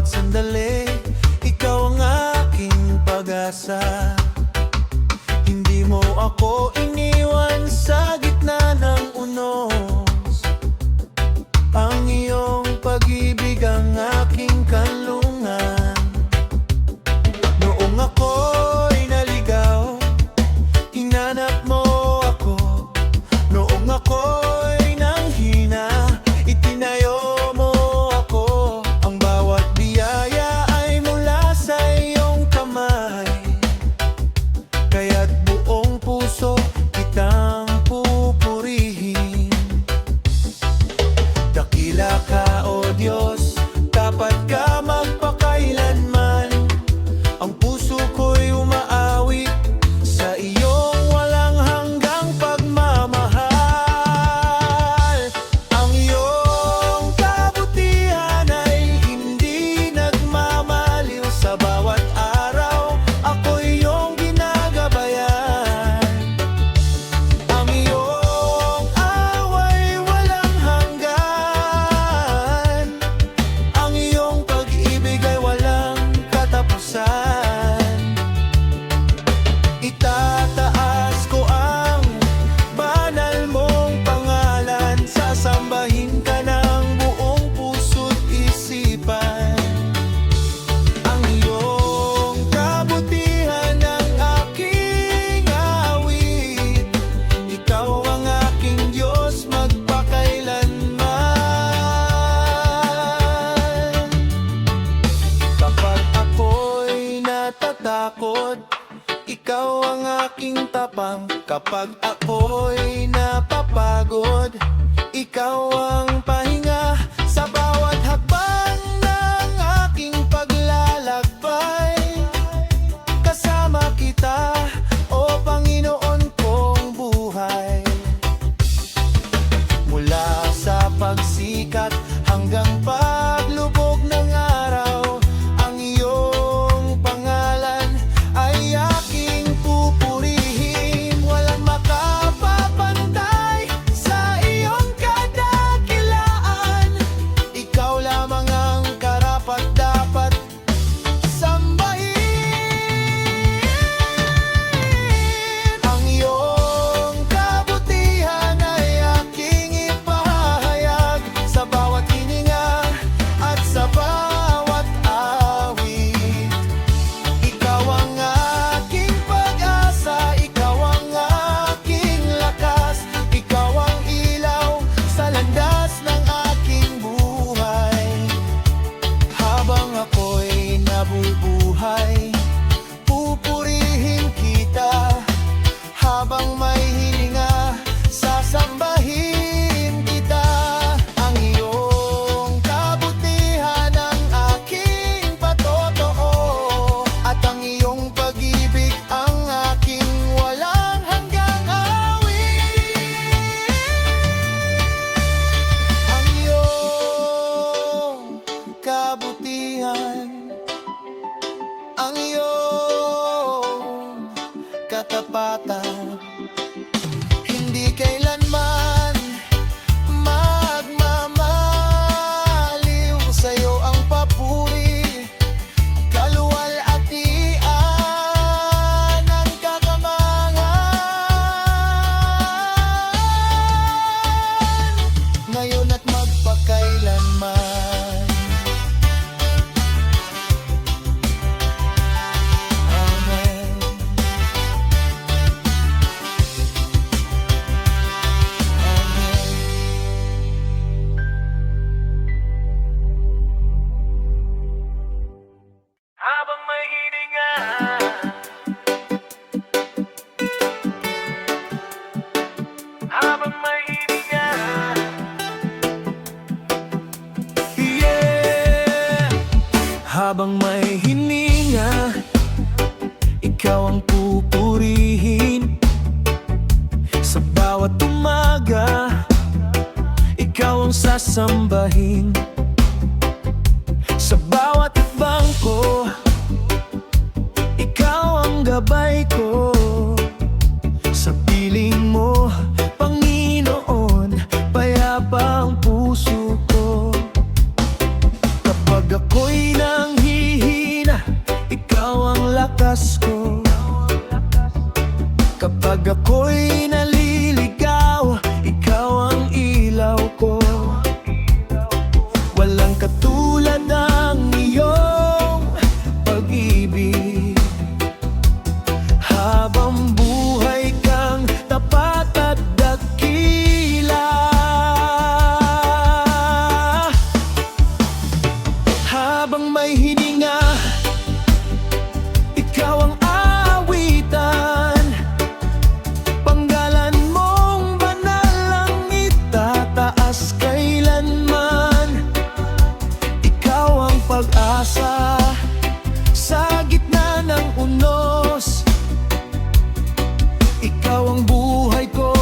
bawat sandali, ikaw ang aking pag-asa. Hindi mo ako iniwan sa gitna ng unos. Ang iyong pag-ibig ang aking kanlungan. Noong ako'y naligaw, hinanap mo ako. Noong ako'y nanghina, itinayo mo ako. Ang bawat biyaya ay mula sa iyong kamay, kaya't buong puso kitang pupurihin. Dakila ka, O Diyos, tapat ka magpakailanman. Ang puso ko'y umaawit sa iyong walang hanggang pagmamahal. Ang iyong kabutihan ay hindi nagmamaliw. Sa bawat araw, ako iyong ginagabayan. Ang iyong away walang hanggan. Ang iyong pag-ibig ay walang katapusan. Itataas ko ang banal mong pangalan. Sasambahin ka ng buong puso't isipan. Ang iyong kabutihan ang aking awit. Ikaw ang aking Diyos magpakailanman. Kapag ako'y natatakot, ikaw ang aking tapang. Kapag ako'y napapagod, ikaw ang pahinga. Sa bawat hakbang ng aking paglalakbay, kasama kita, O Panginoon kong buhay. Mula sa pagsikat hanggang paglubog ng araw, ang iyong pangalan ay aking pupurihin. Walang makapapantay sa iyong kadakilaan. Ikaw lamang ang karapat-dapat sambahin. Ang iyong kabutihan ay aking ipahayag sa bawat hininga at sa bawat awit. Ikaw ang aking pag-asa, ikaw ang aking lakas. Ikaw ang ilaw sa landas ng aking buhay. Habang ako'y nabubuhay, pupurihin kita. Habang may hininga, sasambahin kita. Ang iyong kabutihan ang aking patotoo, at ang iyong pag-ibig ang aking walang hanggang awit. Ang iyong kabutihan, ang iyong katapatan, hindi kailanman magmamaliw. Sa'yo ang papuri, kaluwalhatian ang kakamangan, ngayon at magpakailanman. Amen. Habang may hininga, habang may hininga, yeah. Habang may hininga, ikaw ang pupurihin. Sa bawat umaga, ikaw ang sasambahin. Sa bawat hakbang ko, ikaw ang gabay ko. Sa piling mo, Panginoon, payapa ang puso ko. Kapag ako'y na lakas ko. Kapag ako'y naliligaw, ikaw ang ilaw ko. Walang katulad ng iyong pag-ibig. Habang buhay kang tapat at dakila. Habang may hininga, ikaw ang awitan. Panggalan mong banal ang itataas kailanman. Ikaw ang pag-asa sa gitna ng unos. Ikaw ang buhay ko,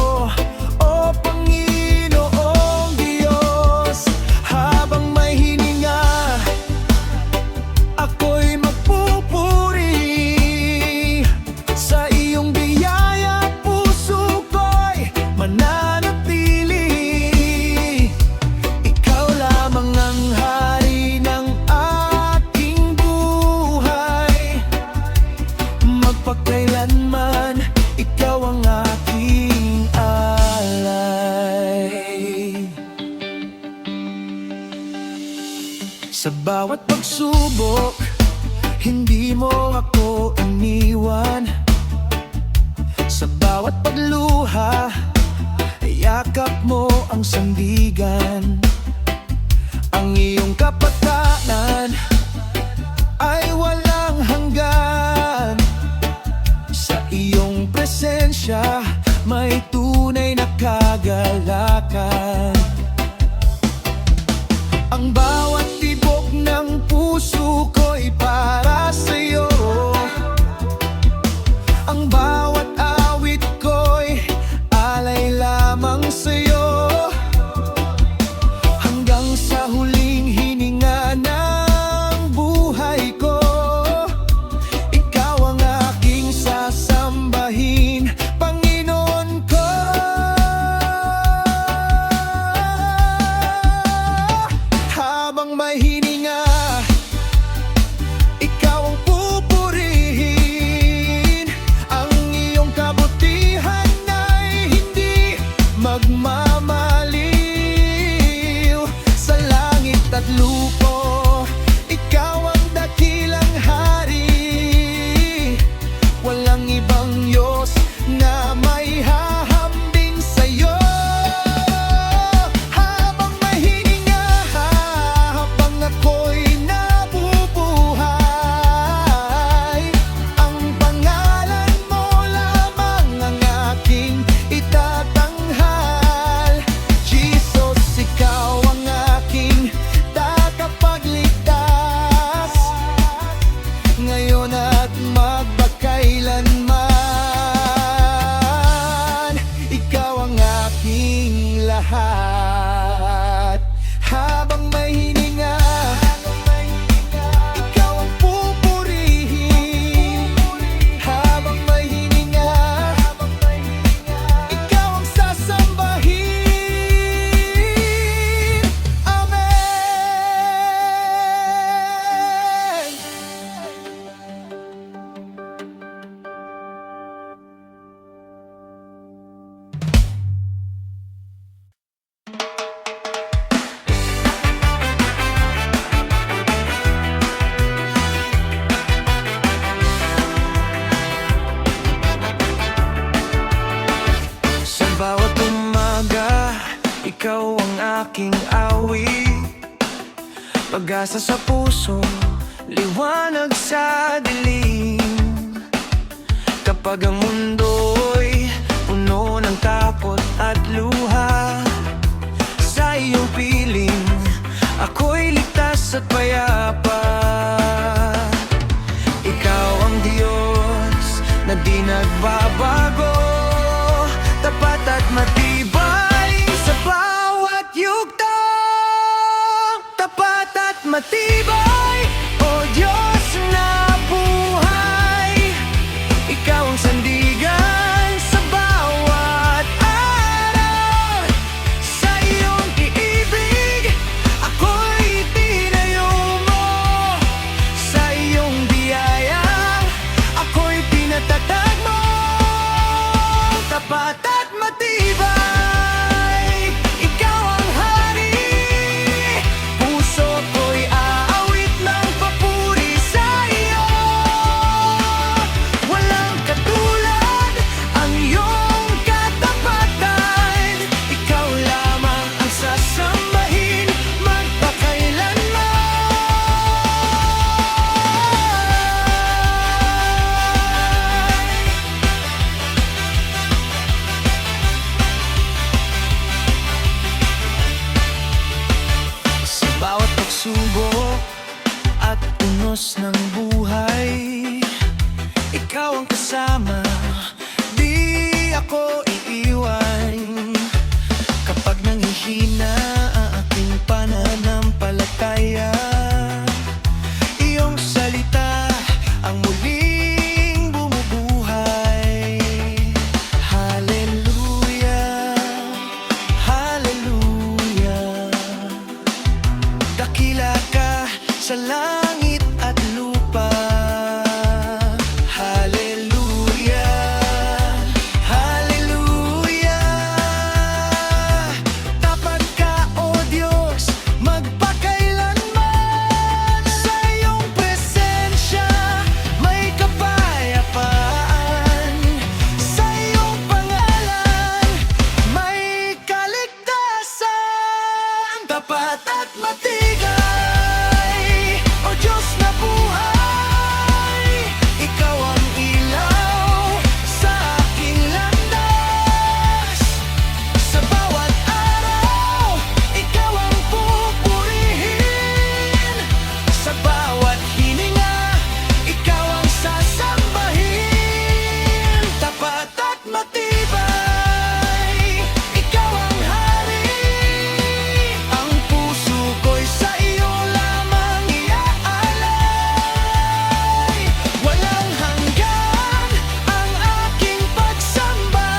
o Panginoong Diyos. Habang may hininga, ako'y magpupuri. Sa iyong biyaya, puso ko'y mananatili. Ikaw lamang ang hari ng aking buhay. Magpakailanman, ikaw ang aking alay. Sa bawat pagsubok, hindi mo ako iniwan. Sa bawat pagluha, yakap mo ang sandigan. Ang iyong kapatanan ay walang hanggan. Sa iyong presensya, may tunay na kagalakan. Ang bawat tibok ng puso ko'y para sa'yo. Ang bawat awit ko'y alay lamang sa'yo. Hanggang sa huling hininga ng buhay ko, ikaw ang aking sasambahin, Panginoon ko. Habang may hininga, ikaw ang pupurihin. Ang iyong kabutihan ay hindi magmamaliw. Sa langit at lupo, ikaw ang dakilang hari. Walang ibang Diyos na may hahambing sa'yo. Habang may hininga, habang ako'y nabubuhay, ang pangalan mo lamang ang aking itatanghal. Jesus, ikaw ang aking tagapagligtas, ngayon at magpakailanman. Ikaw ang aking lahat. Habang may hininga, ikaw ang pupurihin. Habang may hininga, ikaw ang sasambahin. Amen. Sa bawat umaga, ikaw ang aking awit. Pag-asa sa puso, liwanag sa dilim. Kapag ang mundo'y puno ng takot at luha, sa iyong piling, ako'y ligtas at payapa. Ikaw ang Diyos na di nagbabago, tapat at matibay sa bawat yugto. Tapat at matibay, o Diyos na buhay. Ikaw ang sandigan sa bawat araw. Sa iyong iibig, ako'y itinayo mo. Sa iyong biyaya, pagsubok at unos ng buhay, ikaw ang kasama, di ako iiwan. Kapag nanghihina ang aking pananampalataya, iyong salita ang muling bumubuhay. Hallelujah, hallelujah. Dakila ka sa langit at lupa. Tapat at matigay, O Diyos na buhay, Ikaw ang ilaw sa aking landas. Sa bawat araw, Ikaw ang pupurihin. Sa bawat hininga, Ikaw ang sasambahin. Tapat at matibay, Ikaw ang hari. Ang puso ko'y sa iyo lamang iaalay. Walang hanggan ang aking pagsamba.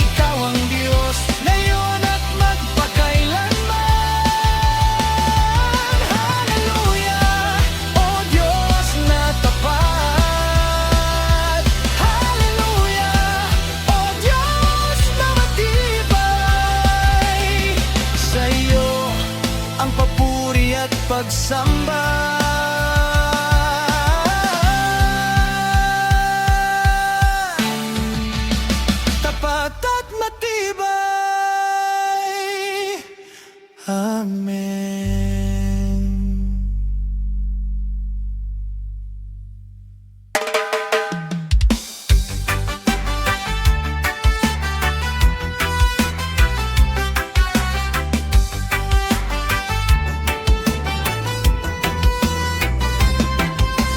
Ikaw ang Diyos ngayon at magpakailanman. Hallelujah, O Diyos na tapat. Hallelujah, O Diyos na matibay. Sa iyo ang papuri at pagsamba. Tapat at matibay. Amen.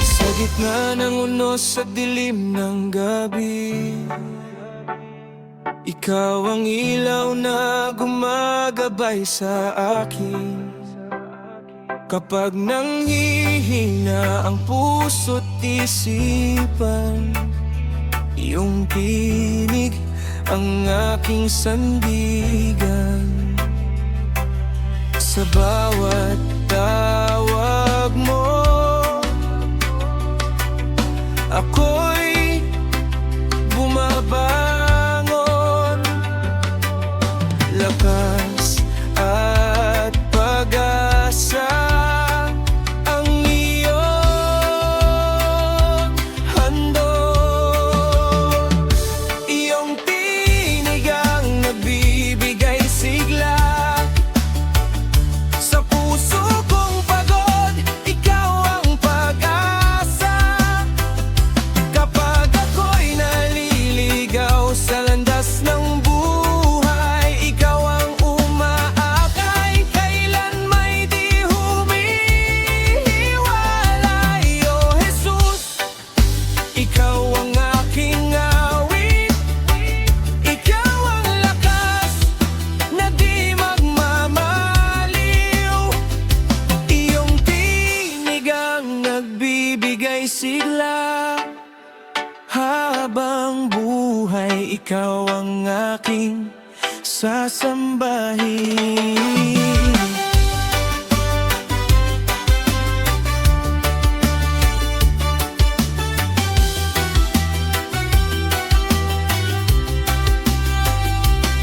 Sa gitna ng unos sa dilim ng gabi, ikaw ang ilaw na gumagabay sa akin. Kapag nanghihina ang puso't isipan, iyong tinig ang aking sandigan. Sa bawat tawag mo, ako'y bumabangon. Lakas at pag-asa ang iyong handog. Iyong tinig ang nagbibigay sigla sa puso kong pagod. Ikaw ang pag-asa. Kapag ako'y naliligaw sa landas ng buhay, Ikaw ang umaakay, kailan may di humihiwalay. O Jesus, Ikaw ang aking awit, Ikaw ang lakas na di magmamaliw. Iyong tinig ang nagbibigay sigla. Habang buhay, ikaw ang aking sasambahin.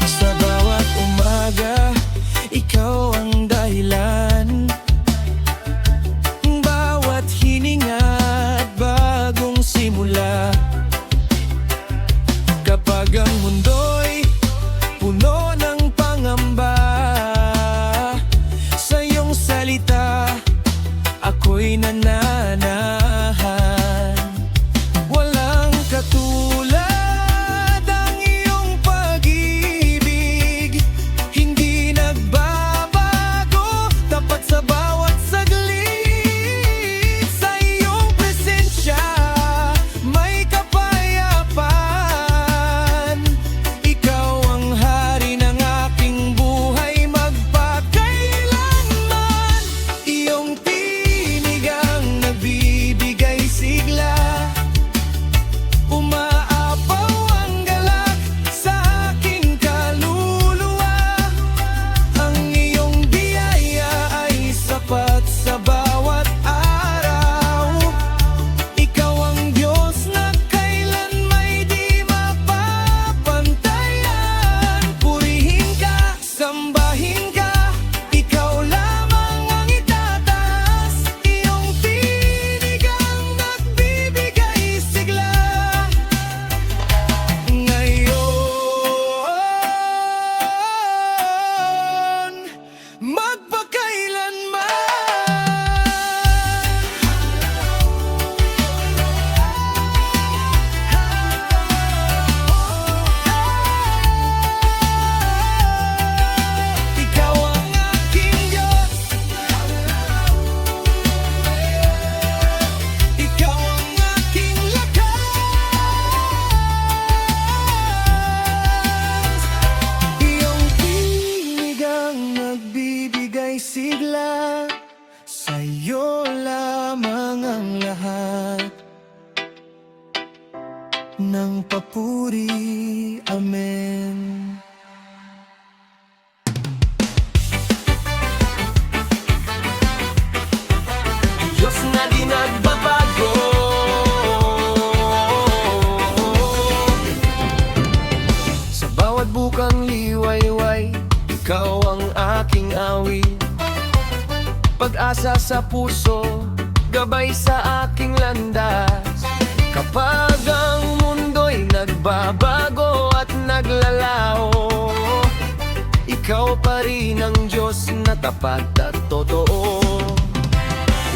Sa bawat umaga, ikaw ang dahilan. Bawat hininga at bagong simula. Kapag ang mundo'y puno ng pangamba, sa iyong salita ako'y nananahan. Walang katulad ang iyong pag-ibig, hindi nagbabago, tapat ng papuri. Amen. Diyos na di nagbabago, sa bawat bukang liwayway, ikaw ang aking awit. Pag-asa sa puso, gabay sa aking landas. Kapag ang mundo'y nagbabago at naglalaho, ikaw pa rin ang Diyos na tapat at totoo.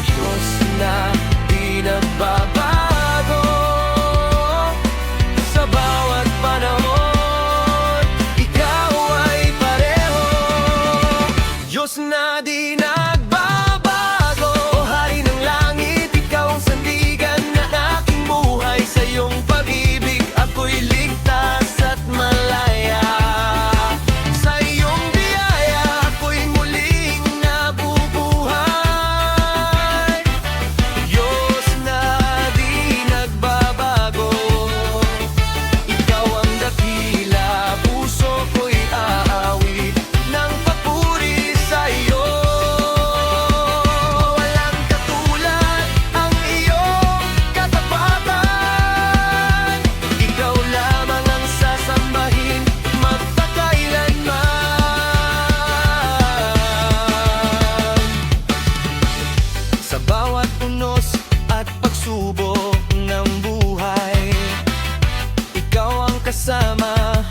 Diyos na di nagbabago, sa bawat panahon, ikaw ay pareho. Diyos na di nagbabago, o Hari ng langit, ikaw ang sandigan ng aking buhay. Sa iyong pag-ibig ako'y ligtas at malaya. Sa iyong biyaya ako'y muling nabubuhay. Diyos na di nagbabago, ikaw ang dakila, puso ko'y aawit ng papuri sa iyo. Walang katulad ang iyong katapatan, ikaw lamang ang sasambahin magpakailanman. Sa bawat unos at pagsubok ng buhay, ikaw ang kasama,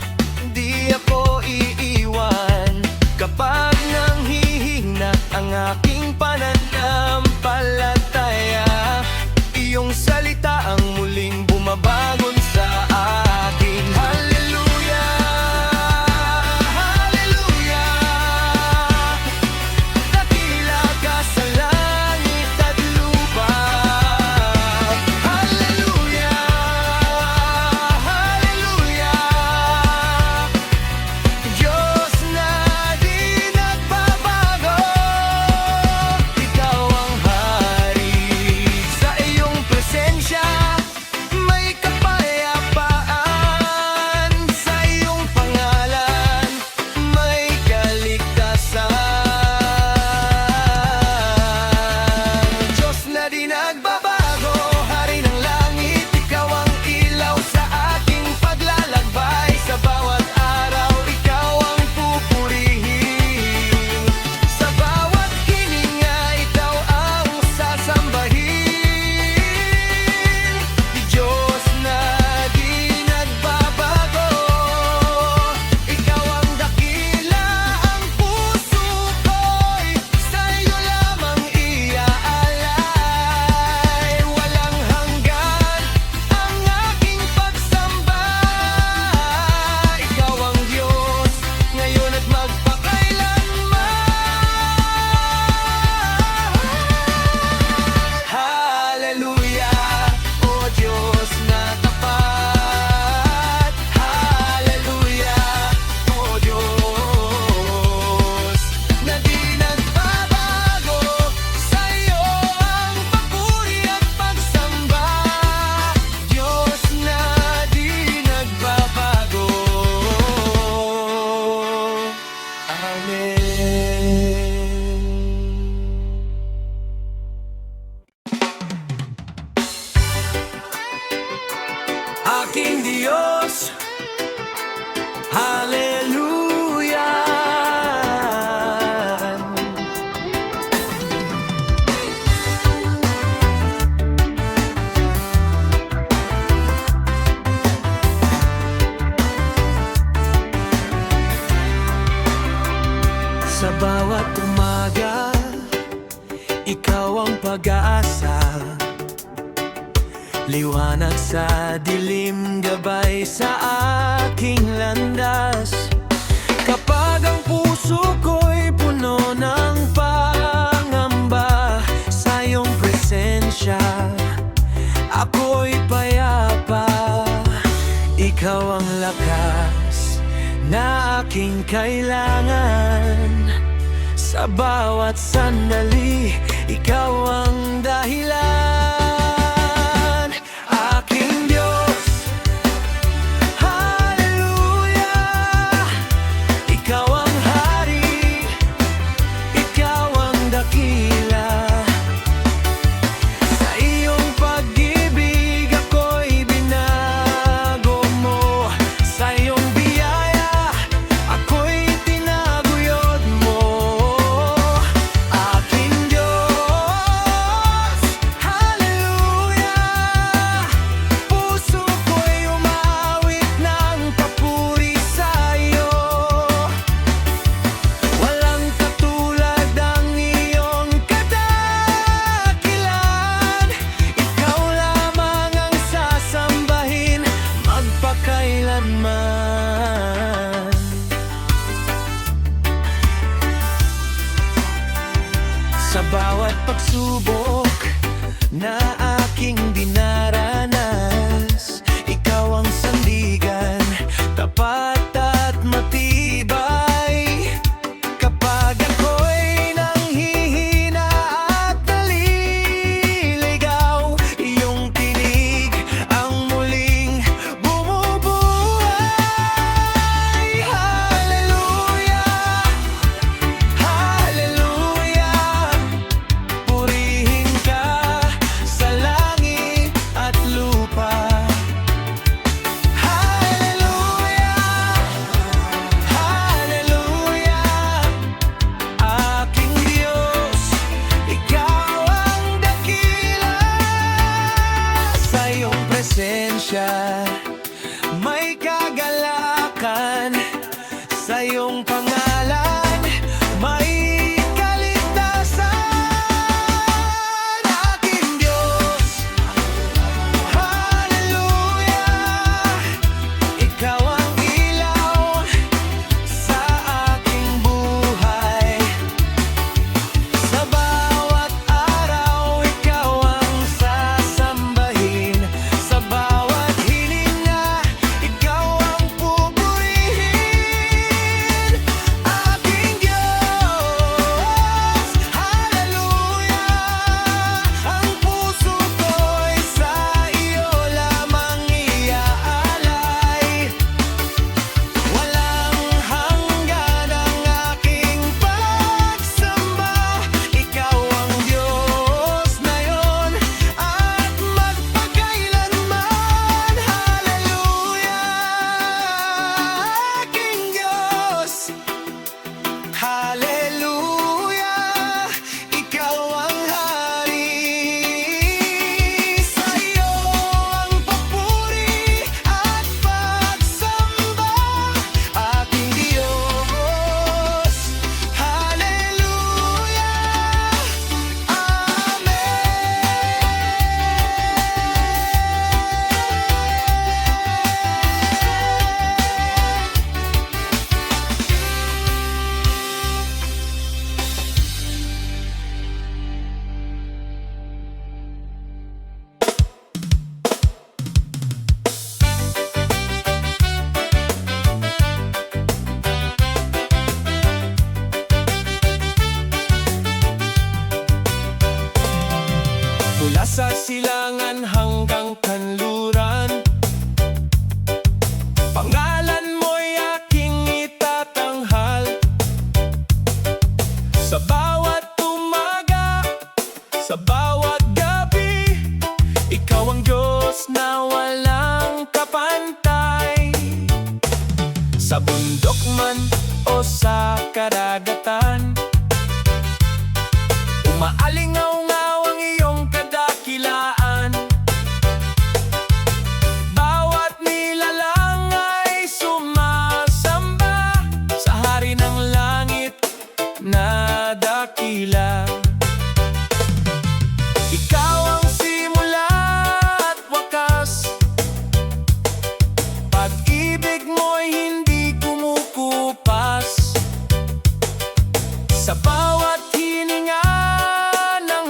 di ako iiwan. Kapag nanghihina ang aking pananampalataya, iyong salita ang muling bumabangon sa akin. Hallelujah, hallelujah, dakila ka sa langit at lupa. Hallelujah, hallelujah, Diyos na di nagbabago, ikaw ang hari. Sa iyong presensya may kapayapaan, sa iyong pangalan may kaligtasan. Diyos na di nagbabago, Hari ng langit, ikaw ang ilaw sa aking paglalakbay. Sa bawat araw, ikaw ang pupurihin. Sa bawat hininga, ikaw ang sasambahin. Diyos na di nagbabago, ikaw ang dakila, ang puso ko'y sa iyo lamang iaalay. Walang hanggan ang aking pagsamba, ikaw ang Diyos ngayon at magpakailanman. Hallelujah, O Diyos na tapat. Hallelujah, O Diyos na di nagbabago, sa iyo ang papuri at pagsamba. Diyos na di nagbabago. Amen. Aking Diyos, hallelujah. Sa bawat umaga, ikaw ang pag-asa, liwanag sa dilim, gabay sa aking landas. Kapag ang puso ko'y puno ng pangamba, sa iyong presensya ako'y payapa. Ikaw ang lakas na aking kailangan. Sa bawat sandali, ikaw ang dahilan. Aking Diyos, pagsubok na aking dinaranas, ikaw ang sandigan, tapat at matibay. Kapag ako'y nanghihina at naliligaw, iyong tinig ang muling bumubuhay. Hallelujah, hallelujah, purihin ka sa langit at lupa. Hallelujah, hallelujah, aking Diyos, ikaw ang dakila. Sa iyong presensya may kagalakan, sa iyong pangalan may kaligtasan. Aking Diyos, hallelujah, ikaw ang ilaw sa aking buhay. Sa bawat araw, ikaw ang sasambahin. Sa bawat hininga, ikaw ang pupurihin. Aking Diyos, hallelujah, ang puso ko'y sa iyo lamang iaalay. Walang hanggan ang aking pagsamba, ikaw ang Diyos ngayon at magpakailanman. Hallelujah, aking Diyos, hallelujah, ikaw ang hari. Sa iyo ang papuri at pagsamba, aking Diyos, hallelujah, mula sa silangan hanggang kanluran, pangalan mo'y aking itatanghal. Sa bawat umaga, sa bawat gabi, ikaw ang Diyos na walang kapantay. Sa bundok man o sa karagatan, umaalingaw-ngaw ang iyong kadakilaan. Bawat nilalang ay sumasamba sa hari ng langit na dakila. Ikaw ang simula at wakas, pag-ibig mo'y hindi kumukupas. Sa bawat hininga ng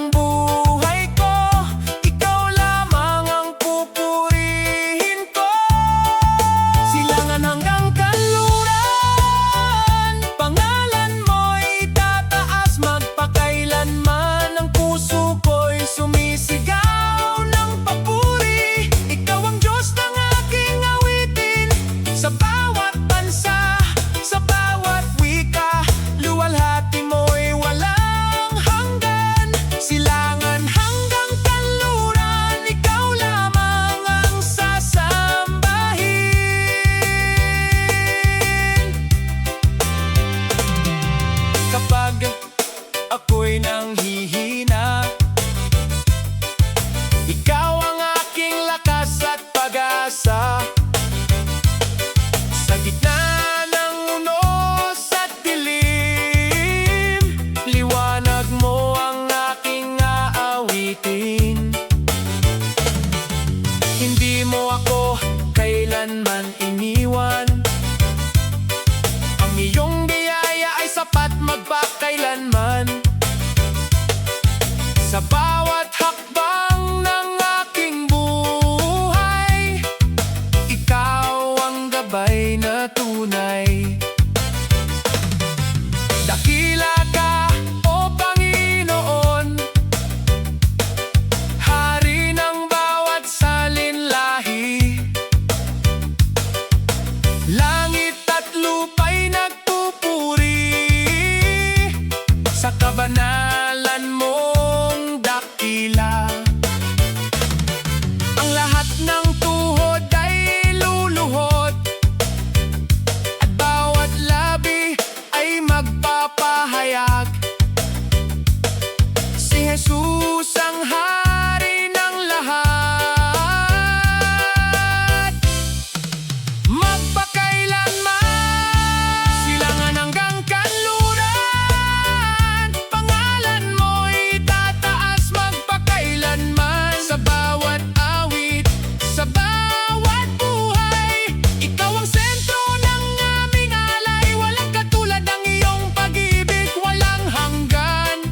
Sa bawat hakbang ng aking buhay, ikaw ang gabay na tunay. Dakila ka, O Panginoon, hari ng bawat salinlahi. Langit at lupa'y nagpupuri sa kabanalan mong dakila. Ang lahat ng tuhod ay luluhod, at bawat labi ay magpapahayag. Si Jesus ang hari ng lahat, magpakailanman. Silangan hanggang kanluran, pangalan mo'y tataas magpakailanman. Sa bawat awit, sa bawat buhay, ikaw ang sentro ng aming alay. Walang katulad ng iyong pag-ibig, walang hanggan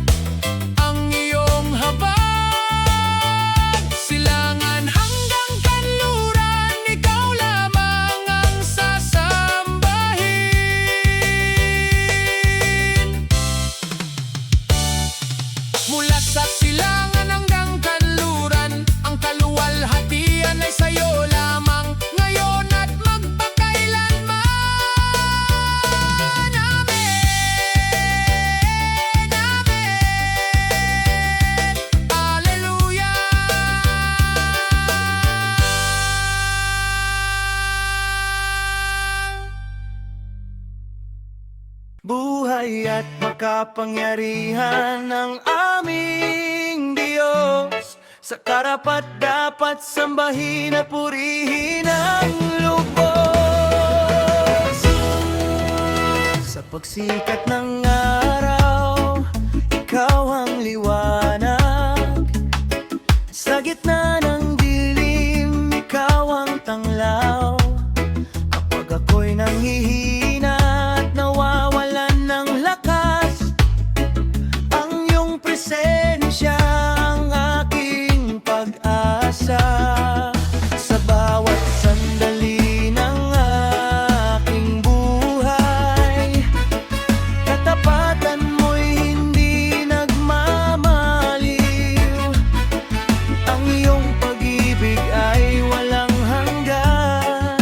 ang iyong habag. Silangan hanggang kanluran, ikaw lamang ang sasambahin. Mula sa silangan hanggang kanluran, ang kaluwalhatian ay sa'yo lamang, ngayon at magpakailanman. Amen, amen, Alleluia. Buhay at makapangyarihan ng aming Diyos, sa karapat-dapat sambahin at purihin ang lubos. Sa pagsikat ng araw, ikaw ang liwanag. Sa gitna ng dilim, ikaw ang tanglaw. Kapag ako'y nanghihina at nawawalan ng lakas, ang iyong presensya ang aking pag-asa. Sa bawat sandali ng aking buhay, katapatan mo'y hindi nagmamaliw. Ang iyong pag-ibig ay walang hanggan.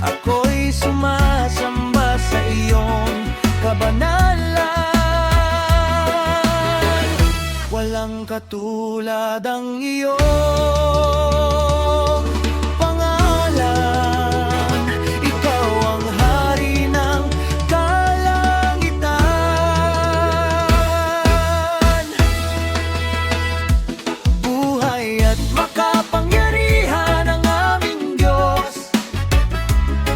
Ako'y sumasamba sa iyong kabanalan. Walang katulad ang iyong pangalan. Ikaw ang hari ng kalangitan. Buhay at makapangyarihan ang aming Diyos,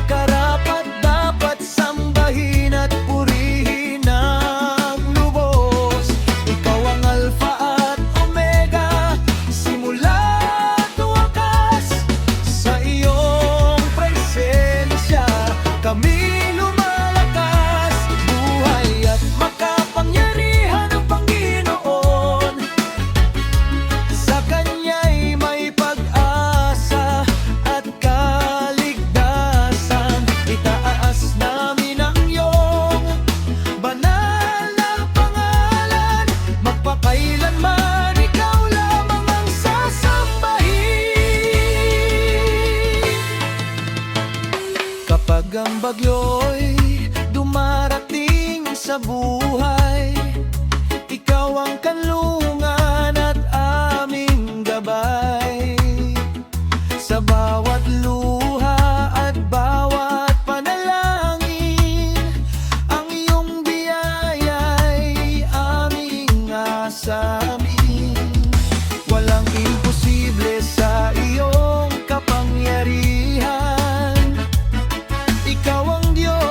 karapat-dapat sambahin at purihin ang lubos. Ikaw ang Alpha at Omega, simula't wakas. Sa iyong presensya kami lumalakas. Buhay at makapangyarihan ang Panginoon, sa Kanya'y may pag-asa at kaligtasan. Itaas namin ang iyong banal na pangalan. Magpakailanman ikaw lamang ang sasambahin. Kapag ang bagyo'y dumarating sa buhay, ikaw ang kanlungan at aming gabay. Sa bawat luha at bawat panalangin, ang iyong biyaya'y aming asamin. Walang imposible sa iyong kapangyarihan. Ikaw ang Diyos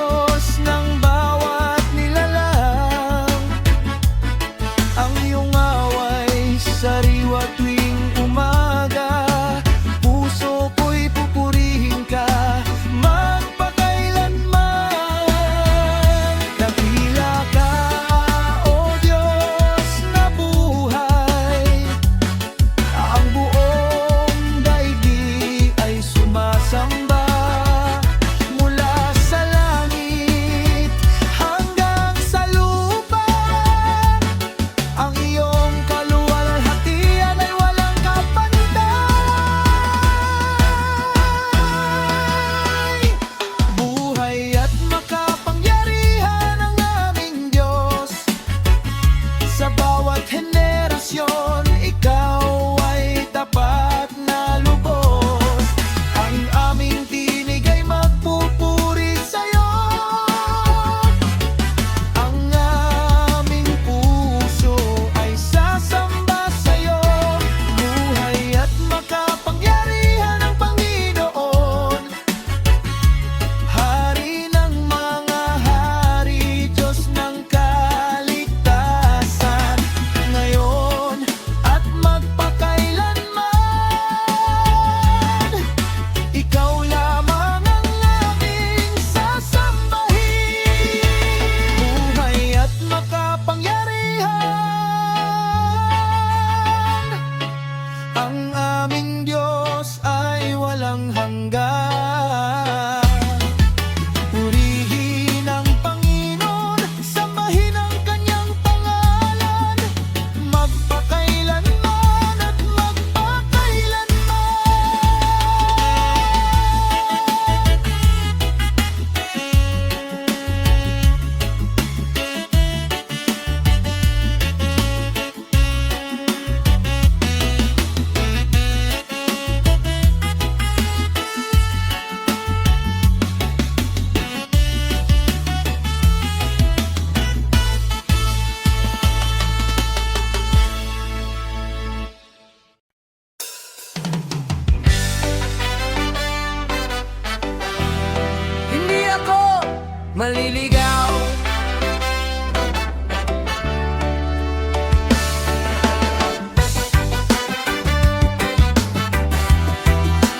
maliligaw.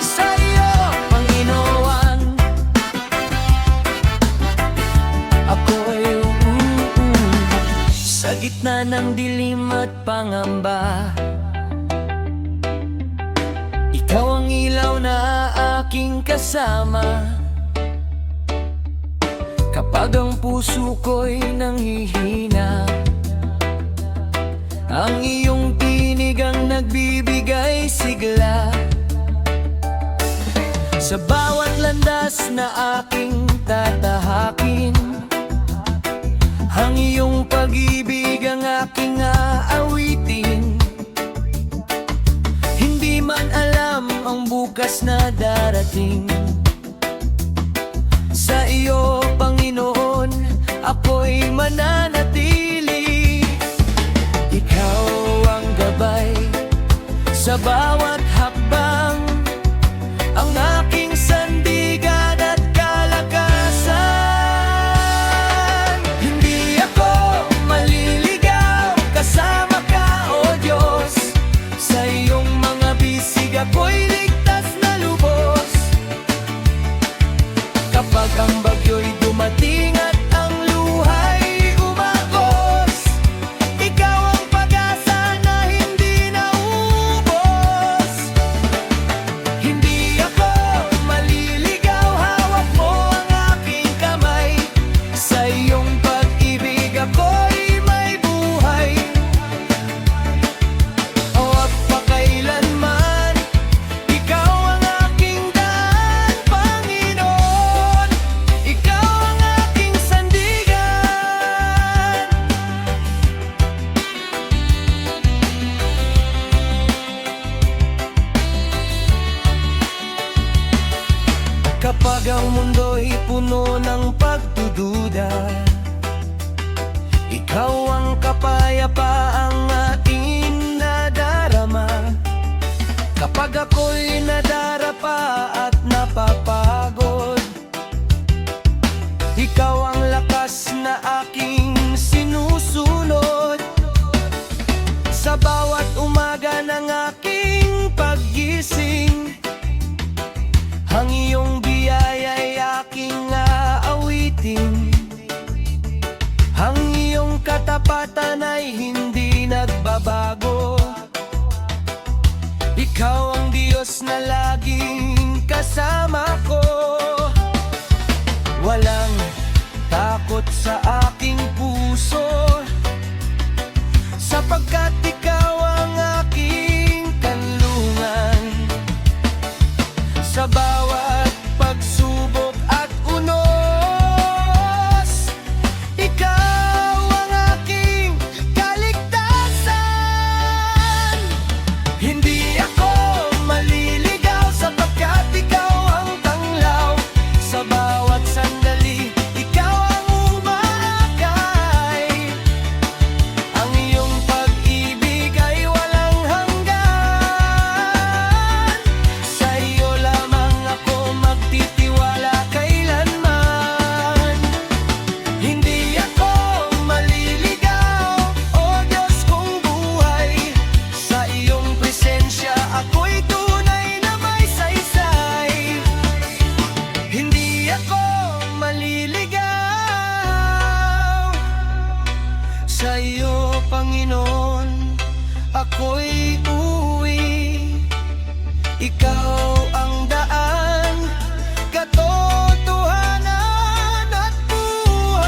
Sa iyo, Panginoon, ako'y sa gitna ng dilim at pangamba. Ikaw ang ilaw na aking kasama kapag ang puso ko'y nanghihina. Ang iyong tinig ang nagbibigay sigla sa bawat landas na aking tatahakin. Ang iyong pag-ibig ang aking aawitin. Hindi man alam ang bukas na darating. Sa iyo, Panginoon, ako'y mananatili. Ikaw ang gabay sa bawat hakbang, ang aking sandigan at kalakasan. Hindi ako maliligaw, kasama ka, O Diyos. Sa iyong mga bisig ako'y ligtas na lubos. Kapag ang bagyo'y dumating at ang luha'y umagos, ikaw ang pag-asa na hindi naubos. Hindi ako maliligaw, hawak mo ang aking kamay. Sa iyong pag-ibig ako'y may buhay. O at pakailanman, ikaw ang aking daan, Panginoon. Ikaw ang aking sandigan. Kapag ang mundo'y puno ng pagdududa, ikaw ang kapayapaang aking nadarama. Kapag ako'y nadarapa at napapagod, ikaw ang lakas na aking sinusunod. Sa bawat umaga ng aking paggising, ang iyong biyaya'y aking aawitin. Ang iyong katapatan ay hindi nagbabago. Ikaw ang Diyos na laging kasama ko. Walang takot sa aking puso, sapagkat ikaw ang aking kanlungan. Sa bawat pagsubok at unos, ikaw ang aking kaligtasan. Hindi ako maliligaw, sapagkat ikaw ang tanglaw. Sa bawat sandali, ikaw ang umaakay. Ang iyong pag-ibig ay walang hanggan. Sa iyo lamang ako magtitiwala kailanman. Hindi ako maliligaw, O Diyos kong buhay. Sa iyong presensya ako'y tunay na may saysay. Hindi ako maliligaw, sa iyo, Panginoon, ako'y uuwi. Ikaw ang daan, katotohanan at buhay,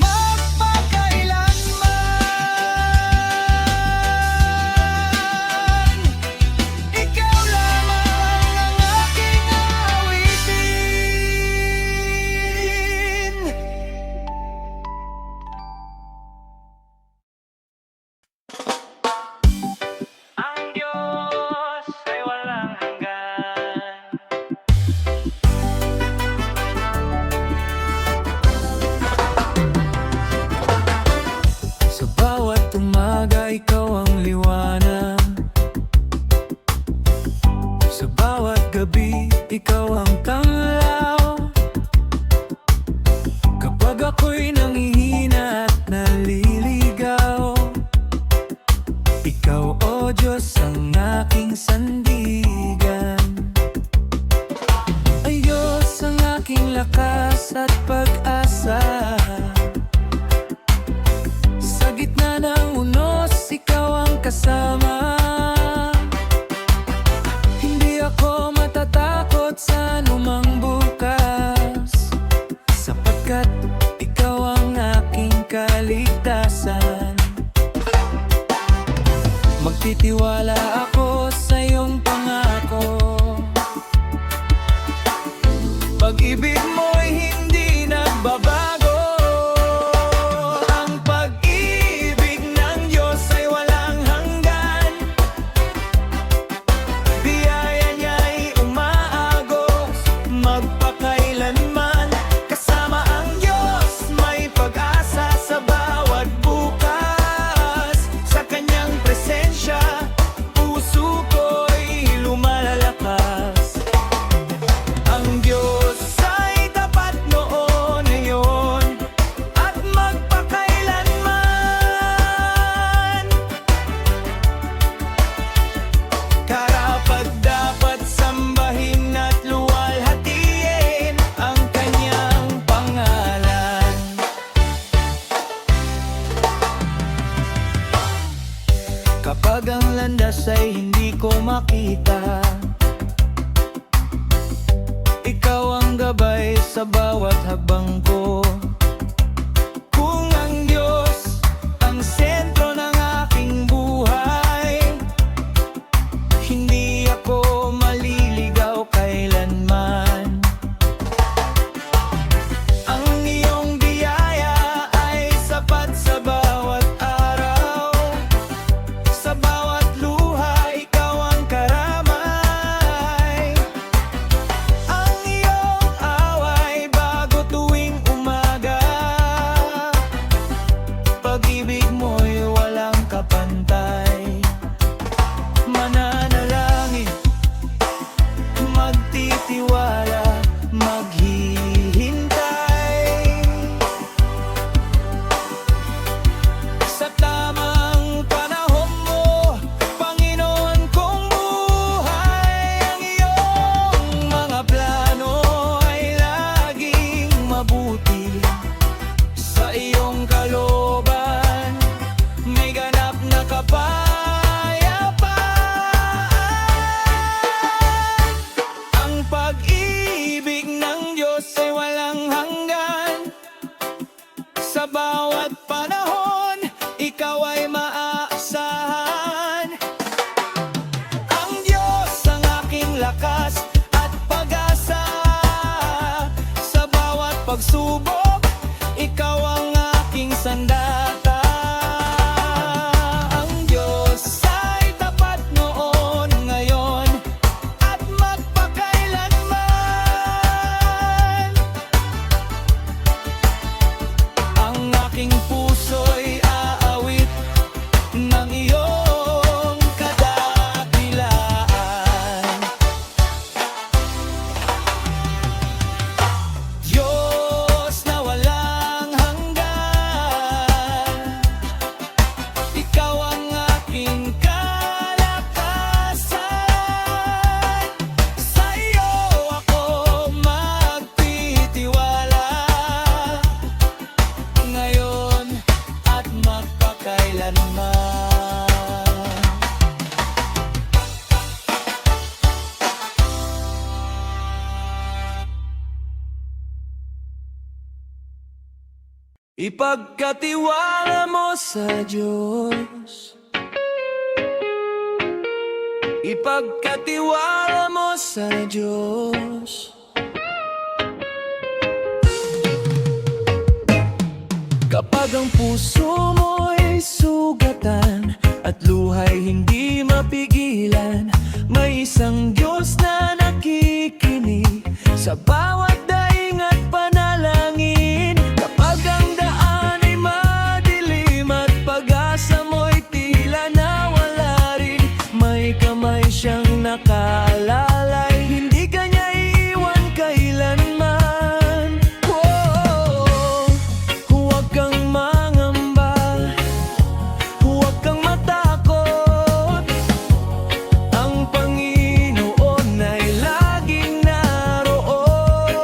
magpakailanman. Ikaw lamang ang aking awitin. Ang Diyos ay walang hanggan. Sa bawat umaga, ikaw ang liwanag. Sa bawat gabi, ikaw ang tanglaw. man ang unos, ikaw ang kasama. Hindi ako matatakot sa anumang bukas, sapagkat ikaw ang aking kaligtasan. Magtitiwala ako sa iyong pangako. Pag-ibig mo'y hindi nagbabago. Ang pag-ibig ng Diyos ay walang hanggan. Biyaya niya'y umaagos magpakailanman. Kasama ang Diyos, may pag-asa sa bawat bukas. Sa kanyang presensya, puso ko'y lumalakas. Ang Diyos ay tapat noon, ngayon, at magpakailanman. Karapat-dapat sambahin at luwalhatiin ang kanyang pangalan. Kapag ang landas ay hindi ko makita, ikaw ang gabay sa bawat habang ko. Kung ang Diyos ang sentro ng aking buhay, hindi ako maliligaw kailanman. Ang iyong biyaya ay sapat sa bawat araw. Sa bawat luha, ikaw ang karamay. Ang iyong away bago tuwing umaga. Pag-ibig mo'y walang kapantay. Mananalangin, magtitiwala, maghihintay sa tamang panahon mo, Panginoon kong buhay. Ang iyong mga plano ay laging mabuti. Sa iyong kalooban, may ganap na kapayapaan. Ang pag-ibig ng Diyos ay walang hanggan. Sa bawat panahon, ikaw ay maaasahan. Ang Diyos ang aking lakas at pag-asa. Sa bawat pagsubok, ikaw ang aking sandata. Ang Diyos ay tapat noon, ngayon, at magpakailanman. Ang aking puso'y aawit ng iyong kadakilaan. Diyos na walang hanggan, ikaw ang aking kalakasan. Sa iyo ako magtitiwala, ngayon at magpakailanman. Ipagkatiwala mo sa Diyos. Ipagkatiwala mo sa Diyos. Kapag ang puso mo'y sugatan at luha'y hindi mapigilan, may isang Diyos na nakikinig sa bawat daing at panalangin. Kapag ang daan ay madilim at pag-asa mo'y tila nawala rin, may kamay siyang nakaalalay, hindi kanya iiwan kailanman. Oh, huwag kang mangamba, huwag kang matakot. Ang Panginoon ay laging naroon.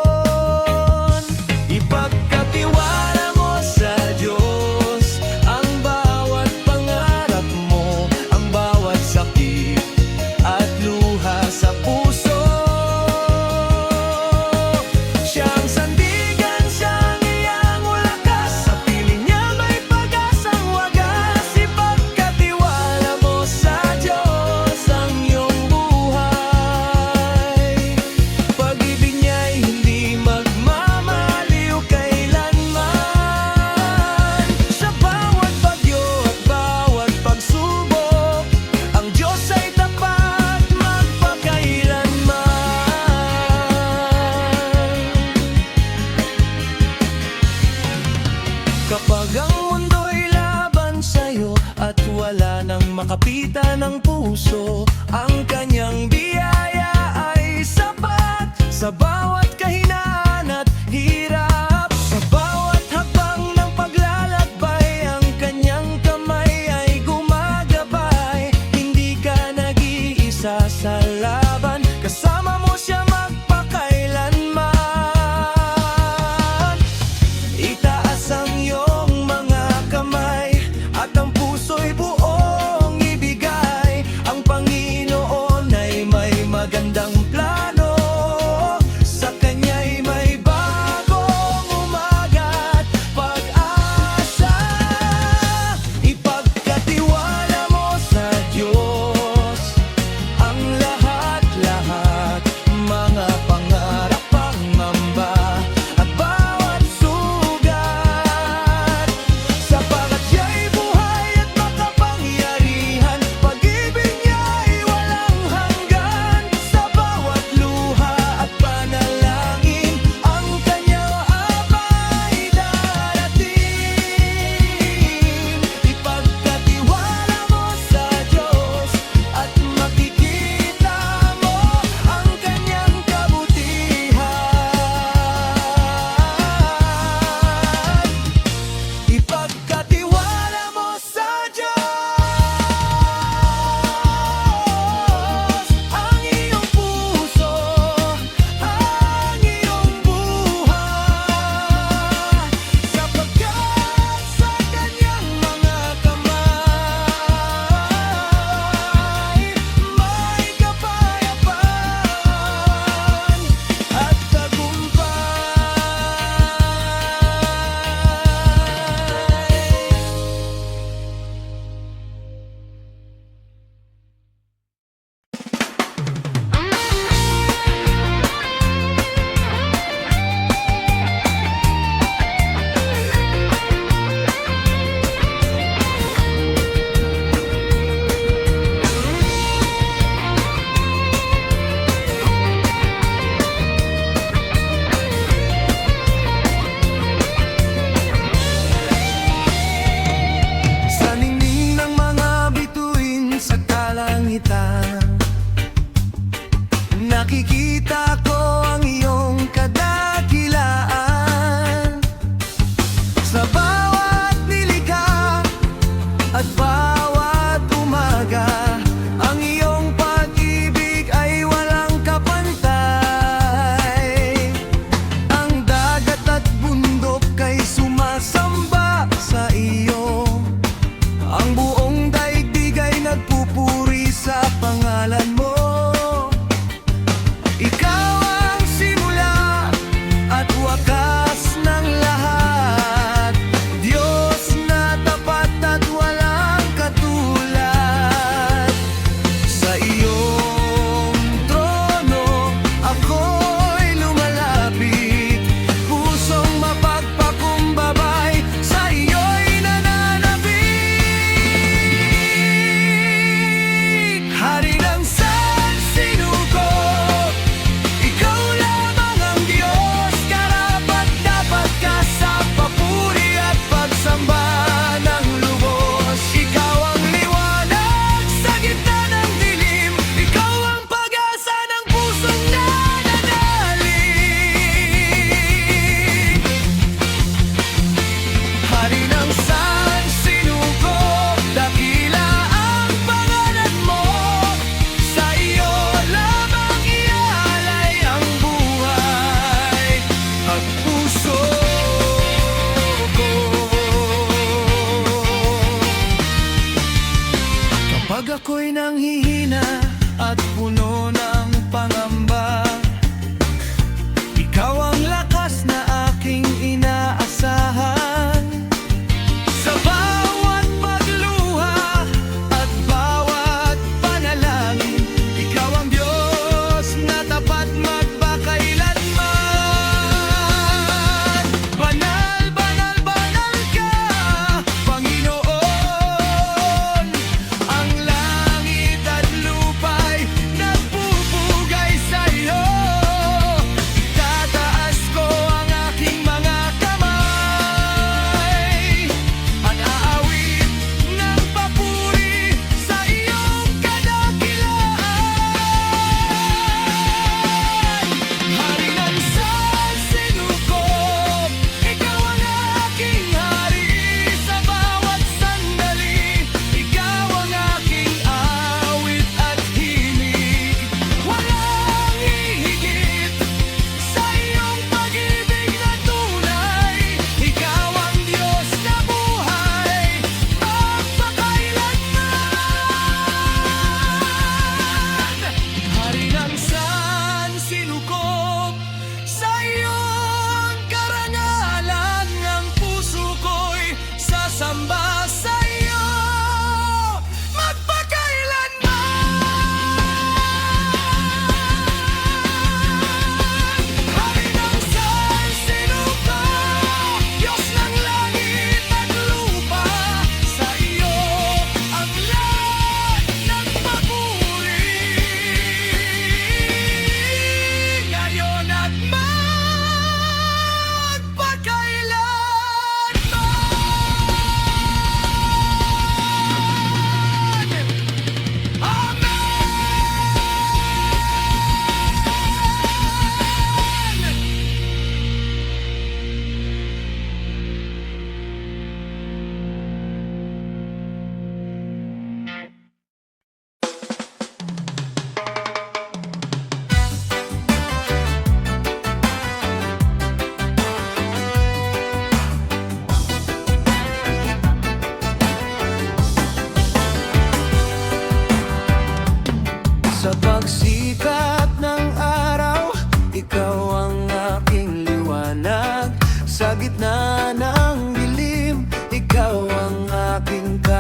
Makapitan ng puso, ang kanyang biyaya ay sapat sa bawat kahinaan at hirap. Sa bawat hakbang ng paglalakbay, ang kanyang kamay ay gumagabay. Hindi ka nag-iisa sa laban, kasama mo siya magpakailanman. Itaas ang iyong mga kamay at ang puso'y buong ibigay. Ang Panginoon ay may magandang plano, sa Kanya'y may bagong umaga at pag-asa. Ipagkatiwala mo sa Diyos ang lahat-lahat, mga pangarap, pangamba at bawat sugat. Sapagat siya'y buhay at makapangyarihan, pag-ibig niya'y walang hanggan. Sa bawat luha at panalangin, ang kanyang abay darating. Ipagkatiwala mo sa Diyos at makikita mo ang kanyang kabutihan. Ipagkatiwala mo sa Diyos ang iyong puso, ang iyong buhay, sapagkat sa kanyang mga kamay may kapayapaan at tagumpay. Sa ningning ng mga bituin sa kalangitan, nakikita ko ang iyong kadakilaan. Sa bawat nilikha at bawat umaga, ang iyong pag-ibig ay walang kapantay. Ang dagat at bundok ay sumasamba sa iyo, ang buong daigdig ay nagpupuri sa pangalan mo. Ikaw ang simula at wakas ng lahat, Diyos na tapat at walang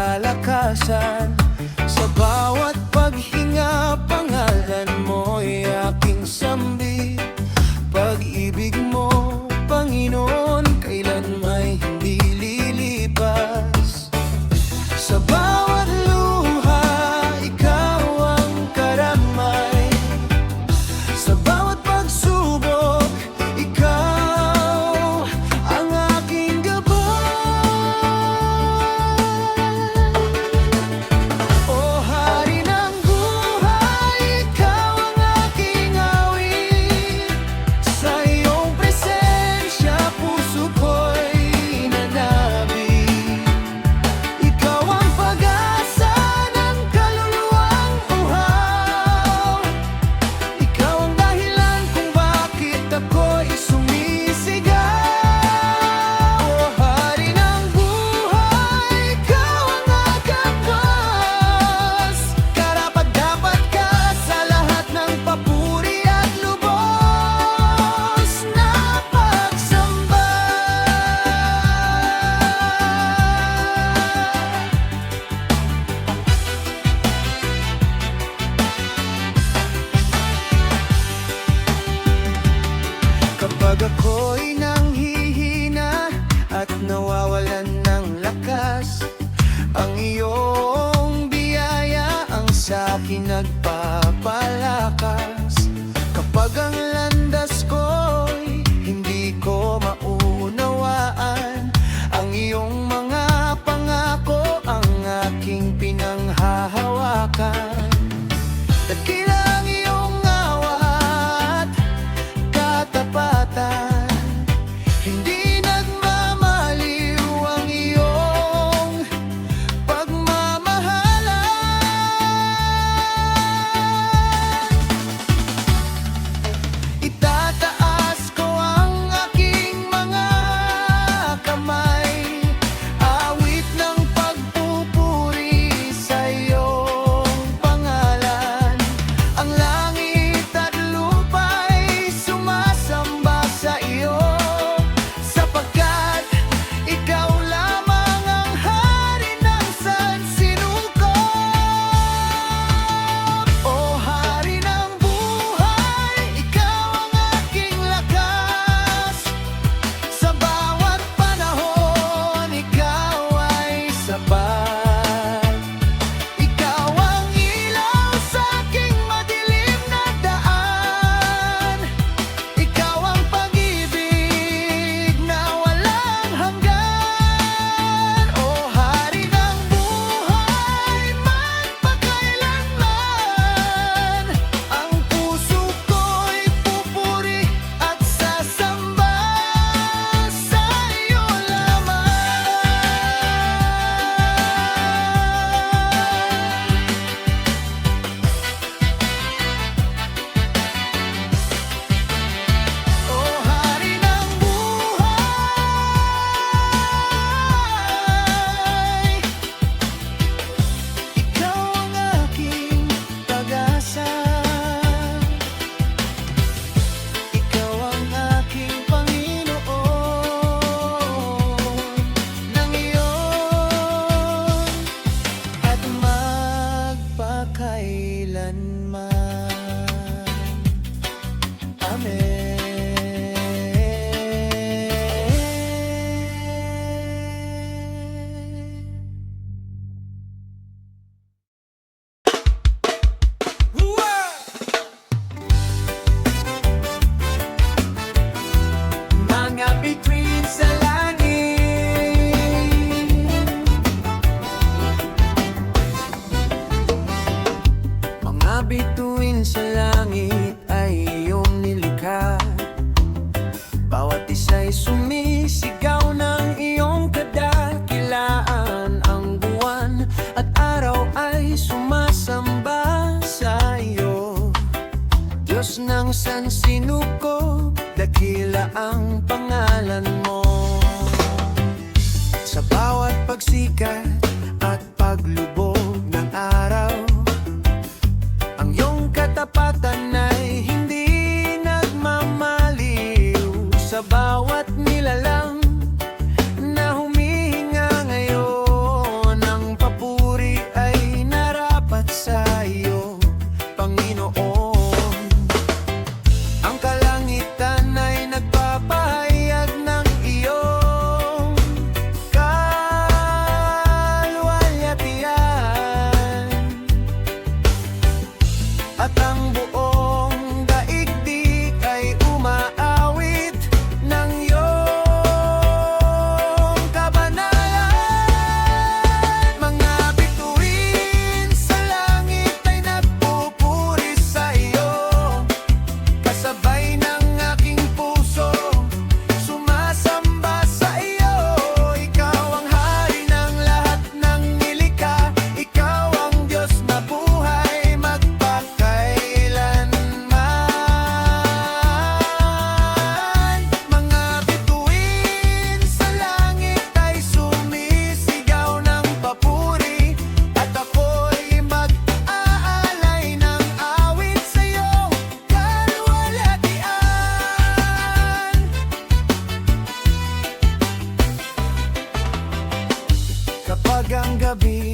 kalakasan. Sa bawat paghinga, pangalan mo'y aking sambit. Pag-ibig mo, Panginoon, kailan may hindi lilipas. Sa bawat luha, ikaw ang karamay. Sa bawat pagsubok, ikaw ang aking gabay. O Hari ng buhay, ikaw ang aking awit. Sa iyong presensya, puso ko'y nanabig. Ikaw ang pag-asa ng kaluluwang uhaw. Ikaw ang dahilan kung bakit ako'y sumisigaw. O Hari ng buhay, ikaw ang agapas. Karapat-dapat ka sa lahat ng papuri at lubos na pagsamba. Kapag ako'y nanghihina at nawawalan ng lakas, ang iyong biyaya ang sa'kin nagpapalakas. Kapag ang landas ko'y hindi ko maunawaan, ang iyong mga pangako ang aking pinanghahawakan. Dakila ang iyong awa at katapatan, hindi nagmamaliw ang iyong pagmamahalan. Itataas ko ang aking mga kamay, awit ng pagpupuri sa iyong ng gabi